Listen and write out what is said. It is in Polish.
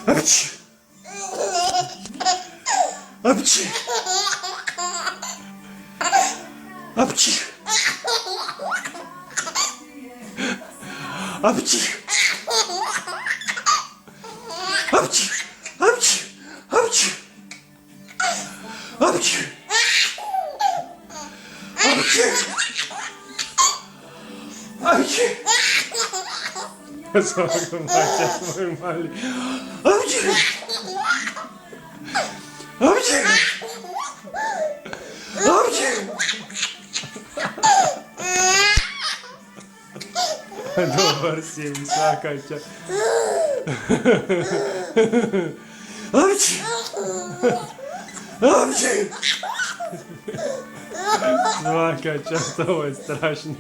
Apci. Apci. Apci. Apci. Apci. Apci. Apci. Apci. Apci. Apci. Co macie normalnie? Apci. Apci. Apci. Dobar si mi svaka čast. Apci. Apci. Svaka čast, ovo je strašno.